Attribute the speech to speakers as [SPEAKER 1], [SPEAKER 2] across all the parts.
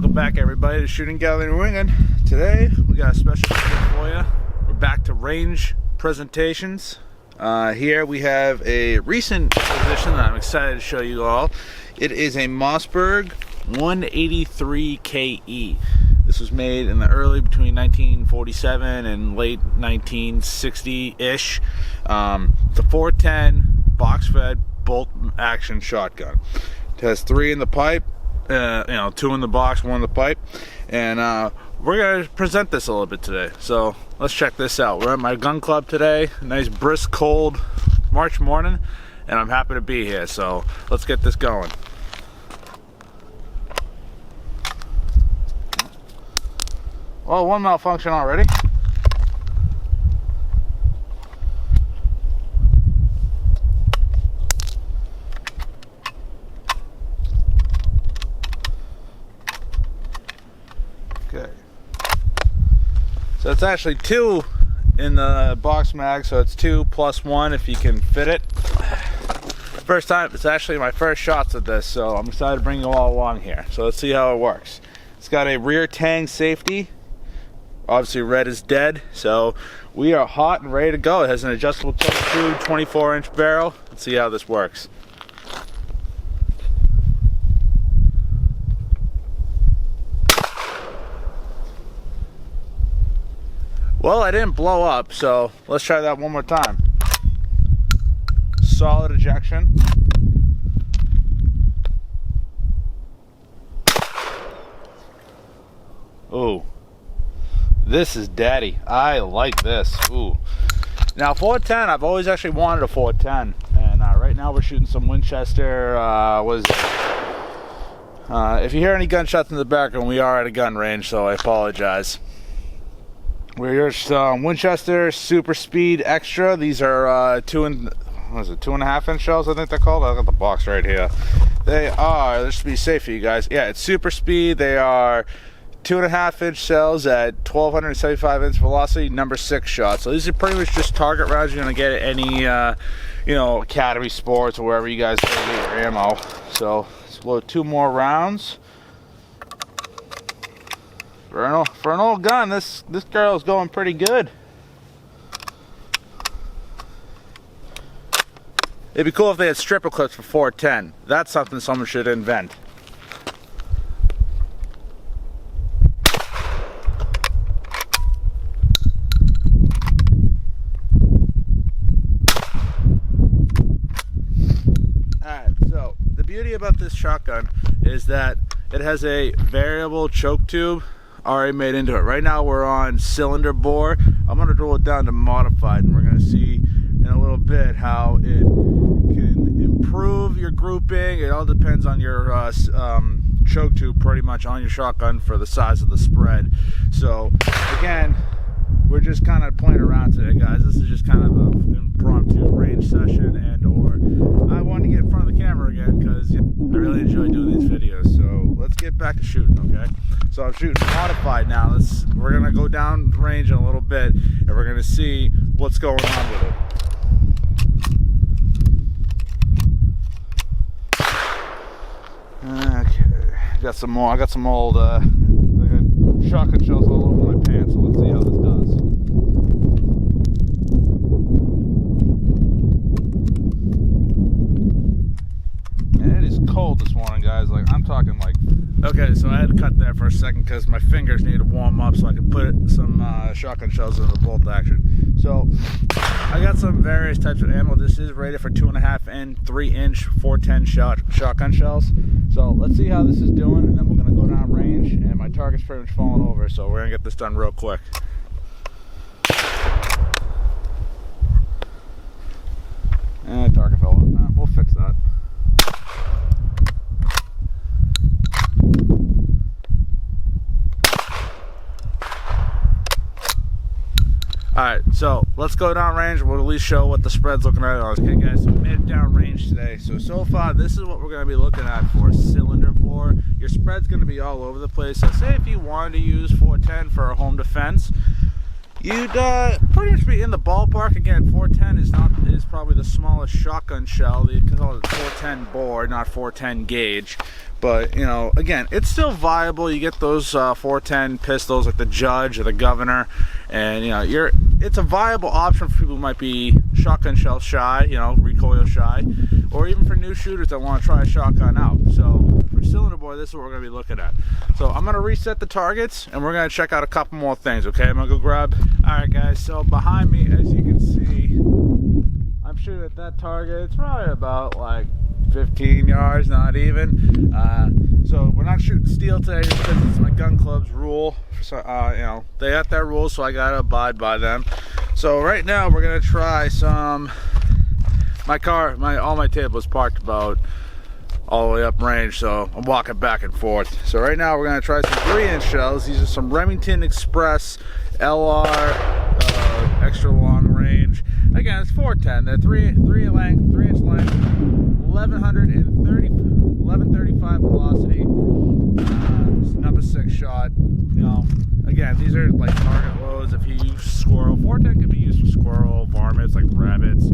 [SPEAKER 1] Welcome back, everybody, to Shooting Gallery in New England. Today we got a special video for you. We're back to range presentations. Here we have a recent acquisition that I'm excited to show you all. It is a Mossberg 183KE. This was made in the between 1947 and late 1960-ish. It's a 410 box-fed bolt action shotgun. It has 3 in the pipe. 2 in the box, 1 in the pipe, and we're gonna present this a little bit today. So let's check this out. We're at my gun club today. Nice brisk cold March morning, and I'm happy to be here. So let's get this going. Well, one malfunction already. Okay. So it's actually 2 in the box mag, so it's 2 plus 1 if you can fit it. First time, it's actually my first shots at this, so I'm excited to bring you all along here. So let's see how it works. It's got a rear tang safety. Obviously red is dead, so we are hot and ready to go. It has an adjustable tilt tube, 24-inch barrel. Let's see how this works. Well, I didn't blow up, so let's try that one more time. Solid ejection. Ooh, this is daddy. I like this. Ooh. Now 410, I've always actually wanted a 410, and right now we're shooting some Winchester. If you hear any gunshots in the background, we are at a gun range, so I apologize. We're Winchester Super Speed Extra. These are 2.5 inch shells, I think they're called. I got the box right here. They are, this should be safe for you guys. Yeah, it's Super Speed. They are 2.5 inch shells at 1275 inch velocity, number 6 shots. So these are pretty much just target rounds you're gonna get at any Academy Sports or wherever you guys go to get your ammo. So let's load 2 more rounds. For an old gun, this girl is going pretty good. It'd be cool if they had stripper clips for 410. That's something someone should invent. Alright, so the beauty about this shotgun is that it has a variable choke tube already made into it. Right now we're on cylinder bore. I'm going to drill it down to modified, and we're going to see in a little bit how it can improve your grouping. It all depends on your choke tube pretty much on your shotgun for the size of the spread. So again, we're just kind of playing around today, guys. This is just kind of an impromptu range session, and or I wanted to get in front of the camera again because I really enjoy doing these videos. So let's get back to shooting, okay? So I'm shooting modified now. We're gonna go down range in a little bit, and we're gonna see what's going on with it. Okay, got some more. I got some old I got shotgun shells all over my pants. So let's see how this does. And it is cold this morning, guys. Like, I'm talking like. Okay, so I had to cut there for a second because my fingers need to warm up so I could put some shotgun shells in the bolt action. So I got some various types of ammo. This is rated for 2.5 and 3-inch 410 shotgun shells. So let's see how this is doing, and then we're gonna go down range. And my target's pretty much falling over, so we're gonna get this done real quick. And target fell over. We'll fix that. Alright, so let's go down range. We'll at least show what the spread's looking at. Okay guys, so we made it down range today. So far, this is what we're going to be looking at for cylinder bore. Your spread's going to be all over the place. So say if you wanted to use 410 for a home defense, you'd pretty much be in the ballpark. Again, 410 is probably the smallest shotgun shell. You can call it 410 bore, not 410 gauge. But, you know, again, it's still viable. You get those 410 pistols like the Judge or the Governor, and, you know, it's a viable option for people who might be shotgun shell shy, you know, recoil shy, or even for new shooters that want to try a shotgun out. So for cylinder bore, this is what we're going to be looking at. So I'm going to reset the targets, and we're going to check out a couple more things, okay? I'm going to go grab... Alright guys, so behind me, as you can see, I'm shooting at that target. It's probably about like 15 yards, not even. So we're not shooting steel today just because it's my gun club's rule. So, you know, they got that rule, so I gotta abide by them. So right now we're gonna try some. All my tape was parked about all the way up range, so I'm walking back and forth. So right now we're gonna try some 3-inch shells. These are some Remington Express LR extra long range. Again, it's 410. They're 3-inch length, 1135 velocity, number 6 shot. You know, again, these are like target loads. If you use squirrel, 410 can be used for squirrel, varmints like rabbits,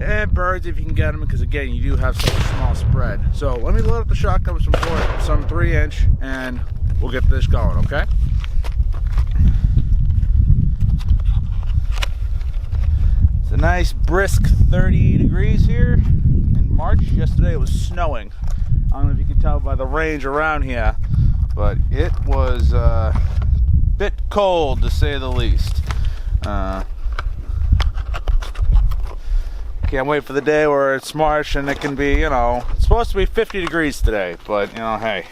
[SPEAKER 1] and birds if you can get them, because again, you do have such a small spread. So let me load up the shotgun with some 3-inch, and we'll get this going, okay? It's a nice brisk 30 degrees here in March. Yesterday it was snowing. I don't know if you can tell by the range around here, but it was a bit cold to say the least. Can't wait for the day where it's March and it can be, you know, it's supposed to be 50 degrees today, but you know, hey,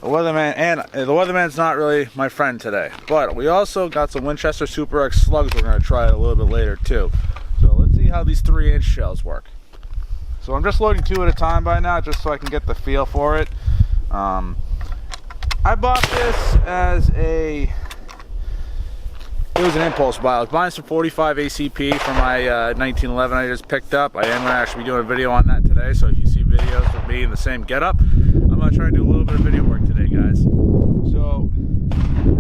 [SPEAKER 1] the weatherman's not really my friend today. But we also got some Winchester Super X slugs we're going to try a little bit later too. So let's see how these 3-inch shells work. So I'm just loading 2 at a time by now, just so I can get the feel for it. I bought this as it was an impulse buy. I was buying some 45 ACP for my 1911 I just picked up. I am going to actually be doing a video on that today, so if you see videos of me in the same getup, I'm going to try and do a little bit of video work today, guys. So,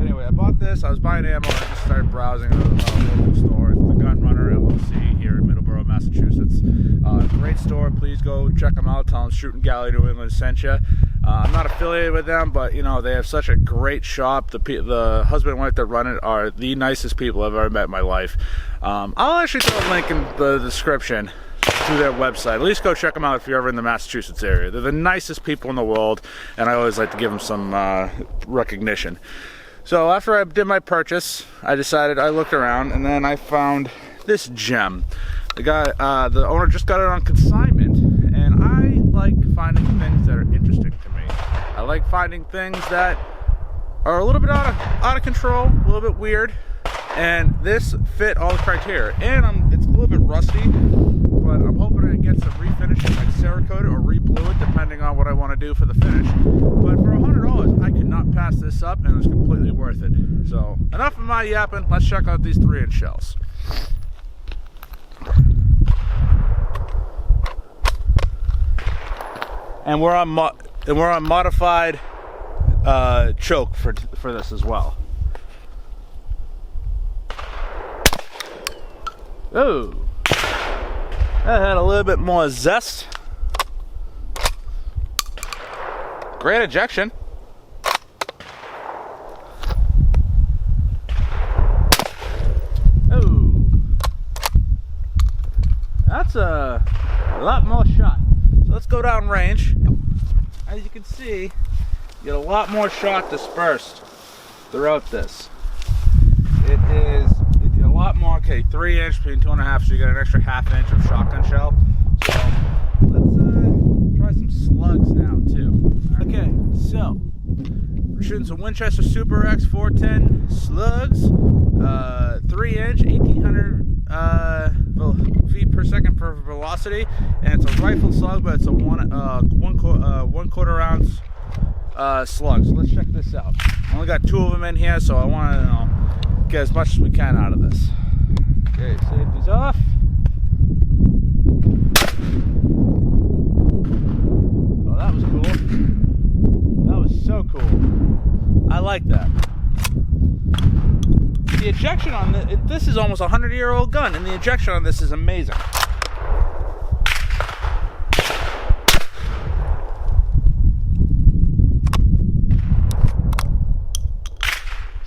[SPEAKER 1] anyway, I bought this. I was buying ammo, and I just started browsing a local store. It's the Gun Runner LLC here in Middleborough, Massachusetts. Great store. Please go check them out. Tell them Shooting Gallery New England sent you. I'm not affiliated with them, but you know, they have such a great shop. The husband and wife that run it are the nicest people I've ever met in my life. I'll actually throw a link in the description to their website. At least go check them out if you're ever in the Massachusetts area. They're the nicest people in the world, and I always like to give them some recognition. So after I did my purchase, I looked around, and then I found this gem. The owner just got it on consignment, and I like finding things that are interesting to me. I like finding things that are a little bit out of control, a little bit weird, and this fit all the criteria. And it's a little bit rusty, but I'm hoping to get some refinishing, like Cerakote or re-blue it, depending on what I want to do for the finish. But for $100, I could not pass this up, and it was completely worth it. So enough of my yapping. Let's check out these 3-inch shells. And we're on modified choke for this as well. Oh, that had a little bit more zest. Great ejection. Oh, that's a lot more shot. So let's go down range. As you can see, you get a lot more shot dispersed throughout this. It is a lot more. Okay, 3-inch between 2.5, so you got an extra 1/2 inch of shotgun shell. So let's try some slugs now too. Okay, so we're shooting some Winchester Super X 410 slugs, 3-inch, 1800 feet per second per velocity, and it's a rifle slug, but it's a one quarter ounce slug. So let's check this out. I only got 2 of them in here, so I want to get as much as we can out of this. Okay, safety's off. Oh, that was cool. That was so cool. I like that. the ejection on this is almost a 100-year-old gun, and the ejection on this is amazing.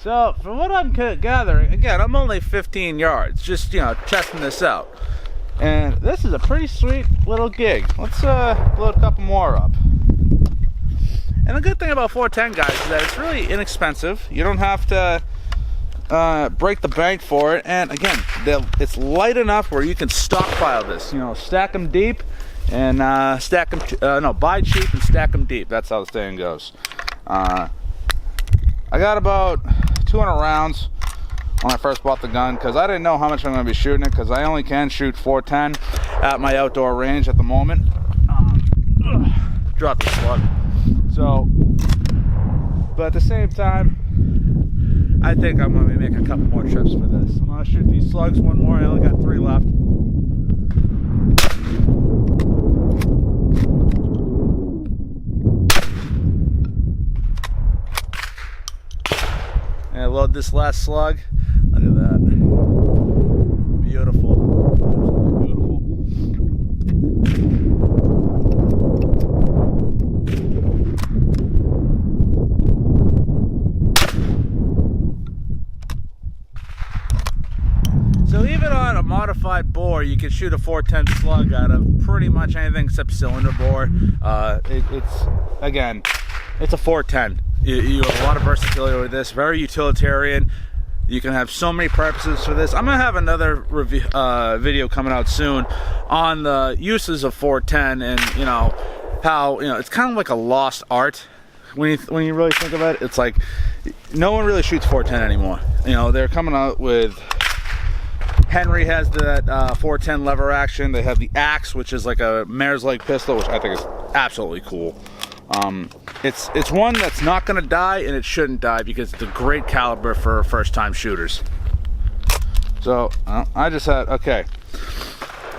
[SPEAKER 1] So, from what I'm gathering, again, I'm only 15 yards, just, you know, testing this out. And this is a pretty sweet little gig. Let's load a couple more up. And the good thing about 410, guys, is that it's really inexpensive. You don't have to break the bank for it. And again, it's light enough where you can stockpile this. You know, stack them deep and stack them, buy cheap and stack them deep. That's how the saying goes. I got about 200 rounds when I first bought the gun because I didn't know how much I'm going to be shooting it, because I only can shoot 410 at my outdoor range at the moment. Drop the slug. So, but at the same time, I think I'm going to be making a couple more trips for this. I'm going to shoot these slugs one more. I only got 3 left. And load this last slug. Look at that. Beautiful. Absolutely beautiful. So even on a modified bore, you can shoot a 410 slug out of pretty much anything except cylinder bore. It's a 410. You have a lot of versatility with this, very utilitarian. You can have so many purposes for this. I'm going to have another review, video coming out soon on the uses of 410 and, you know, how, you know, it's kind of like a lost art. When you really think about it, it's like no one really shoots 410 anymore. You know, they're coming out with, Henry has that 410 lever action. They have the Axe, which is like a mare's leg pistol, which I think is absolutely cool. It's one that's not going to die, and it shouldn't die because it's a great caliber for first-time shooters. So I just had, okay.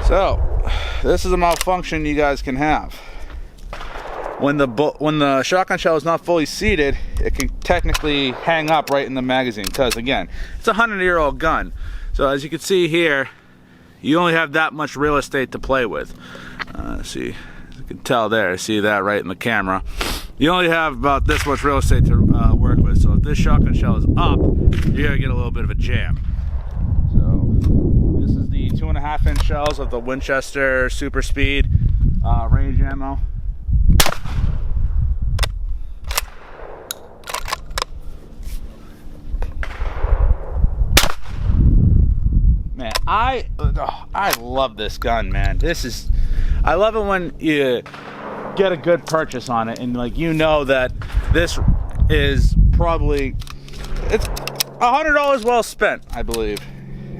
[SPEAKER 1] So this is a malfunction you guys can have. When the shotgun shell is not fully seated, it can technically hang up right in the magazine because, again, it's a 100-year-old gun. So as you can see here, you only have that much real estate to play with. See, you can tell there, see that right in the camera. You only have about this much real estate to work with. So if this shotgun shell is up, you're gonna get a little bit of a jam. So this is the 2.5-inch shells of the Winchester Super Speed range ammo. Man, I love this gun, man. I love it when you get a good purchase on it and, like, you know that this is probably, it's $100 well spent. I believe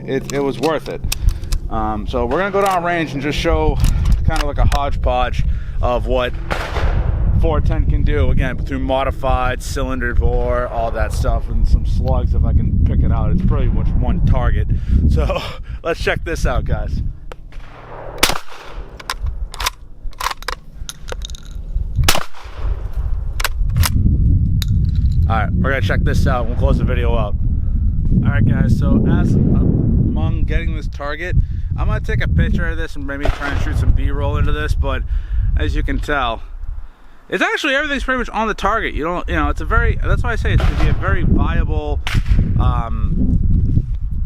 [SPEAKER 1] it was worth it. So we're gonna go down range and just show kind of like a hodgepodge of what 410 can do, again, through modified cylinder bore, all that stuff, and some slugs if I can pick it out. It's pretty much one target. So let's check this out, guys. Alright, we're gonna check this out and we'll close the video out. Alright guys, so as among getting this target, I'm gonna take a picture of this and maybe try and shoot some B-roll into this, but as you can tell, it's actually, everything's pretty much on the target. It's a very, that's why I say it's gonna be a very viable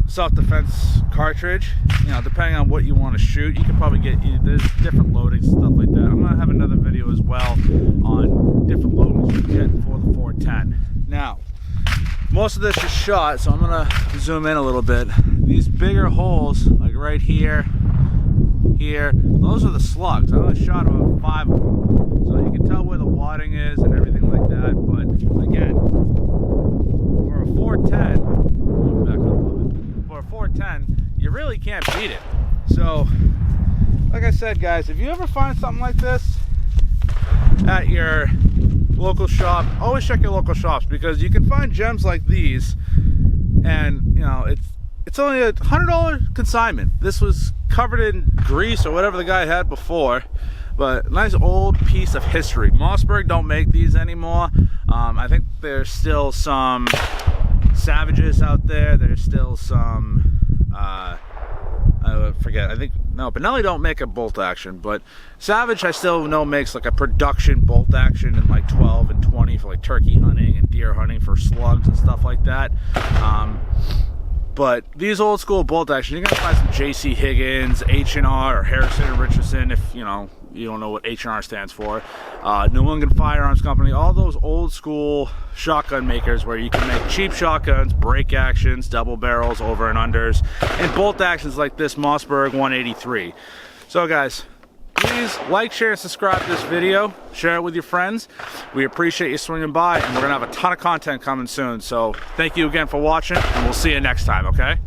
[SPEAKER 1] self-defense cartridge. You know, depending on what you want to shoot, you can probably get, there's different loadings and stuff like that. I'm gonna have another video as well on different loadings you can get for the 410. Now, most of this is shot, so I'm gonna zoom in a little bit. These bigger holes, like right here, those are the slugs. I only shot about 5 of them, so you can tell where the wadding is and everything like that. But again, for a 410, back up a little bit. For a 410, you really can't beat it. So, like I said, guys, if you ever find something like this at your local shop, always check your local shops, because you can find gems like these, and you know, it's only a $100 consignment. This was covered in grease or whatever the guy had before, but nice old piece of history. Mossberg don't make these anymore. I think there's still some Savages out there. There's still some, I forget, I think, no, Benelli don't make a bolt action, but Savage I still know makes like a production bolt action in like 12 and 20 for like turkey hunting and deer hunting for slugs and stuff like that. But these old school bolt action, you're gonna find some J.C. Higgins, H&R, or Harrison and Richardson, if you know, you don't know what H&R stands for. New England Firearms Company, all those old school shotgun makers where you can make cheap shotguns, break actions, double barrels, over and unders, and bolt actions like this Mossberg 183. So guys, please like, share, and subscribe to this video. Share it with your friends. We appreciate you swinging by, and we're gonna have a ton of content coming soon. So thank you again for watching, and we'll see you next time, okay?